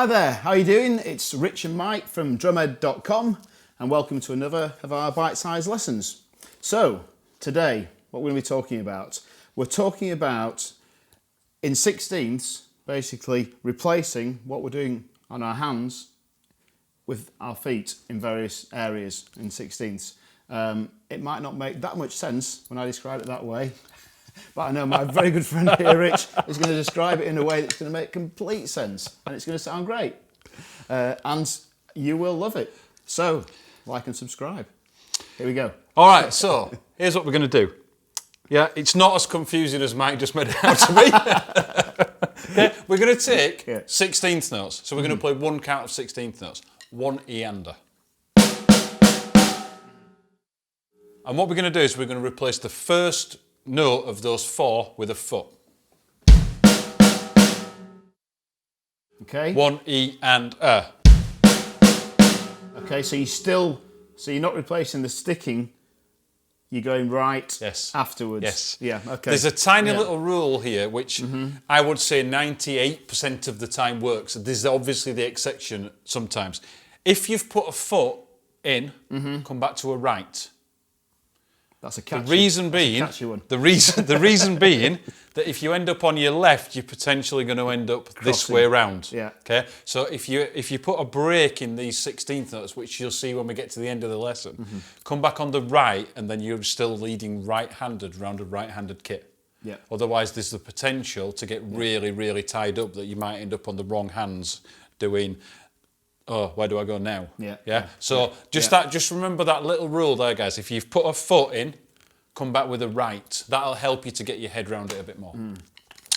there, how are you doing? It's Rich and Mike from drumhead.com and welcome to another of our bite-sized lessons. So, today, what we're going to be talking about? We're talking about, in 16ths, basically replacing what we're doing on our hands with our feet in various areas in 16ths. It might not make that much sense when I describe it that way, but I know my very good friend here, Rich, is going to describe it in a way that's going to make complete sense and it's going to sound great. And you will love it. So, like and subscribe. Here we go. All right, so here's what we're going to do. Yeah, it's not as confusing as Mike just made it out to be. Okay, we're going to take 16th notes. So we're going to play one count of 16th notes. One E-ander. And what we're going to do is we're going to replace the first note of those four with a foot. Okay. One E and A. Okay, so you're not replacing the sticking, you're going right afterwards. Yes. Yeah, okay. There's a tiny little rule here which I would say 98% of the time works. This is obviously the exception sometimes. If you've put a foot in, come back to a right. That's a catchy, the reason being, catchy one. The reason being that if you end up on your left, you're potentially going to end up this way around. Yeah. Okay. So if you put a break in these 16th notes, which you'll see when we get to the end of the lesson, come back on the right, and then you're still leading right-handed round a right-handed kit. Yeah. Otherwise, there's the potential to get really, really tied up that you might end up on the wrong hands doing. Oh, where do I go now? Yeah. So just remember that little rule there, guys. If you've put a foot in, come back with a right. That'll help you to get your head around it a bit more.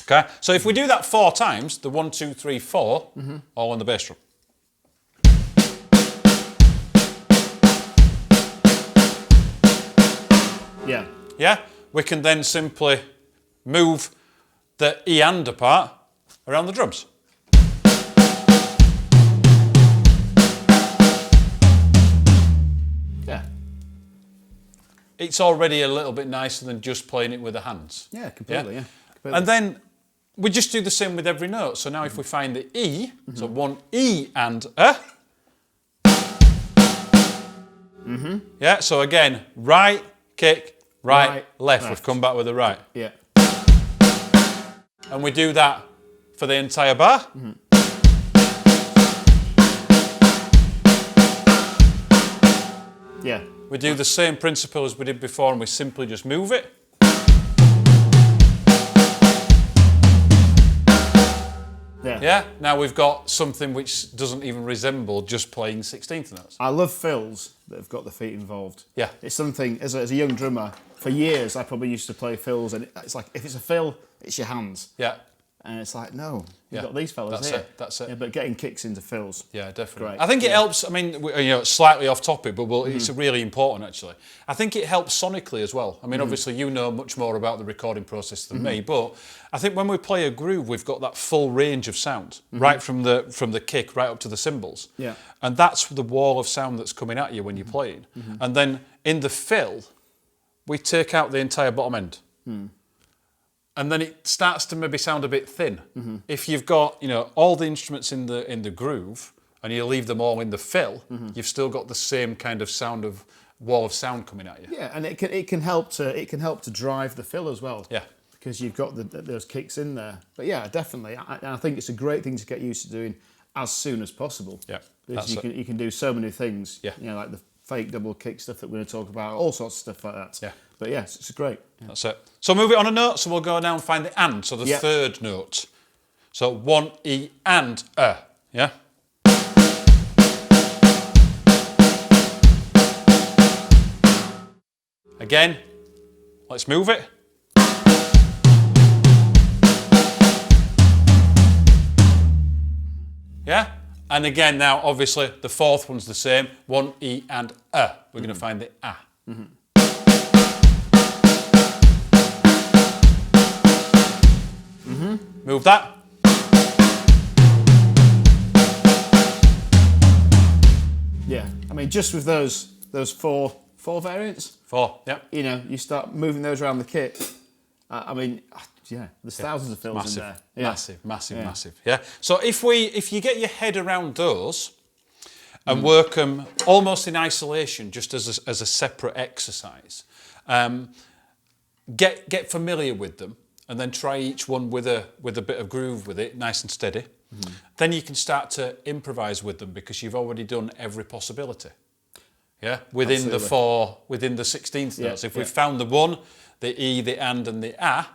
Okay. So if we do that 4 times, the 1, 2, 3, 4, all on the bass drum. Yeah. Yeah. We can then simply move the E-ander part around the drums. It's already a little bit nicer than just playing it with the hands. Yeah, completely, yeah. Completely. And then we just do the same with every note. So now if we find the E, so one E and A. Yeah, so again, right, kick, right, left. We've come back with the right. Yeah. And we do that for the entire bar. Yeah. We do the same principle as we did before and we simply just move it. Yeah. Now we've got something which doesn't even resemble just playing 16th notes. I love fills that have got the feet involved. Yeah. It's something, as a young drummer, for years I probably used to play fills and it's like, if it's a fill, it's your hands. Yeah. And it's like, no, you've got these fellas here. That's it. Yeah, but getting kicks into fills. Yeah, definitely. Great. I think it helps. I mean, slightly off topic, but it's really important actually. I think it helps sonically as well. I mean, obviously you know much more about the recording process than me, but I think when we play a groove, we've got that full range of sound, right from the kick right up to the cymbals. Yeah. And that's the wall of sound that's coming at you when you're playing. And then in the fill, we take out the entire bottom end. And then it starts to maybe sound a bit thin. If you've got, all the instruments in the groove and you leave them all in the fill, you've still got the same kind of sound of wall of sound coming at you. Yeah, and it can help to drive the fill as well. Yeah, because you've got those kicks in there. But yeah, definitely, I think it's a great thing to get used to doing as soon as possible. Yeah, because you can do so many things. Yeah, like the fake double kick stuff that we're going to talk about, all sorts of stuff like that. Yeah. But yes, it's great. Yeah. That's it. So move it on a note, so we'll go down and find the and, so the third note. So 1 E and A, yeah? Again, let's move it. Yeah? And again now, obviously, the fourth one's the same. 1 E and A. We're going to find the A. Move that. Yeah, I mean, just with those four variants. 4, yeah. You start moving those around the kit. I mean, yeah, there's thousands of fills in there. Yeah. Massive. Yeah. So if you get your head around those and work them almost in isolation, just as a separate exercise, get familiar with them, and then try each one with a bit of groove with it, nice and steady. Then you can start to improvise with them because you've already done every possibility. Yeah, within the 16th notes. If we've found the one, the E, the and the A,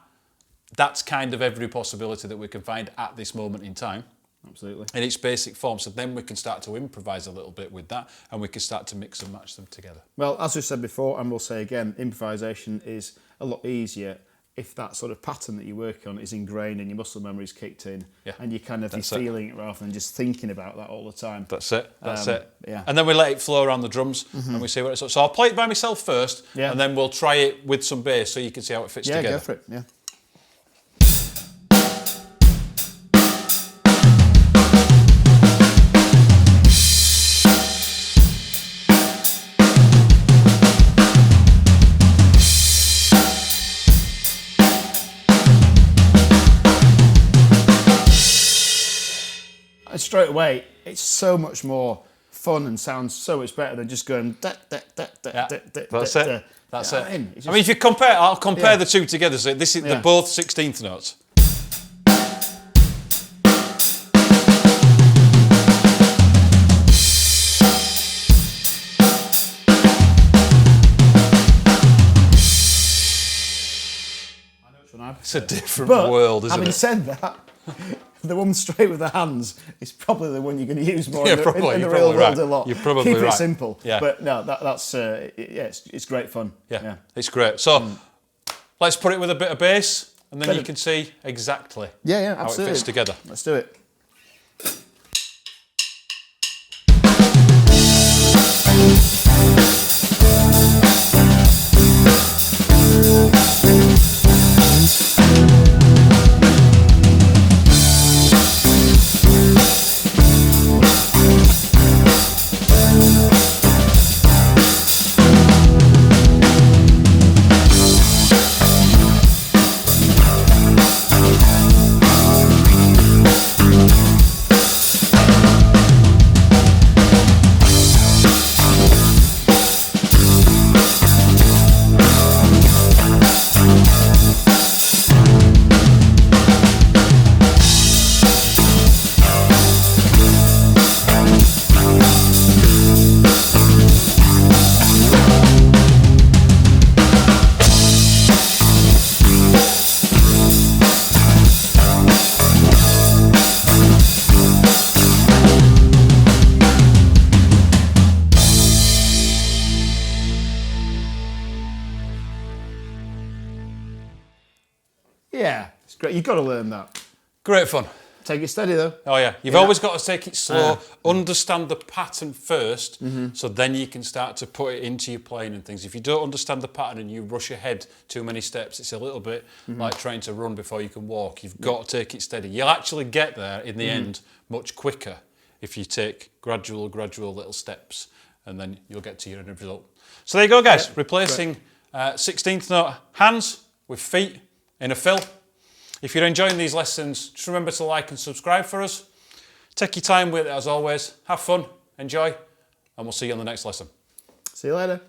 that's kind of every possibility that we can find at this moment in time. Absolutely. In its basic form. So then we can start to improvise a little bit with that, and we can start to mix and match them together. Well, as we said before, and we'll say again, improvisation is a lot easier if that sort of pattern that you work on is ingrained and your muscle memory's kicked in, and you're kind of you're feeling it rather than just thinking about that all the time. That's it. Yeah. And then we let it flow around the drums and we see what it's like. So I'll play it by myself first, and then we'll try it with some bass so you can see how it fits together. Yeah, go for it. Yeah. And straight away, it's so much more fun and sounds so much better than just going da da da da da da. That's it. That's it. I mean, if you compare, I'll compare the two together. So this is they're both 16th notes. It's a different world, isn't it? Having said that, the one straight with the hands is probably the one you're going to use more in the real world a lot. You're probably Keep right. it simple. Yeah. But no, that's it's great fun. Yeah, it's great. So let's put it with a bit of bass, and then you can see exactly how it fits together. Let's do it. Yeah, it's great. You've got to learn that. Great fun. Take it steady though. Oh yeah, you've always got to take it slow, understand the pattern first, so then you can start to put it into your playing and things. If you don't understand the pattern and you rush ahead too many steps, it's a little bit like trying to run before you can walk. You've got to take it steady. You'll actually get there in the end much quicker if you take gradual little steps, and then you'll get to your end result. So there you go, guys. Replacing 16th note hands with feet in a fill. If you're enjoying these lessons, just remember to like and subscribe for us. Take your time with it as always. Have fun, enjoy, and we'll see you on the next lesson. See you later.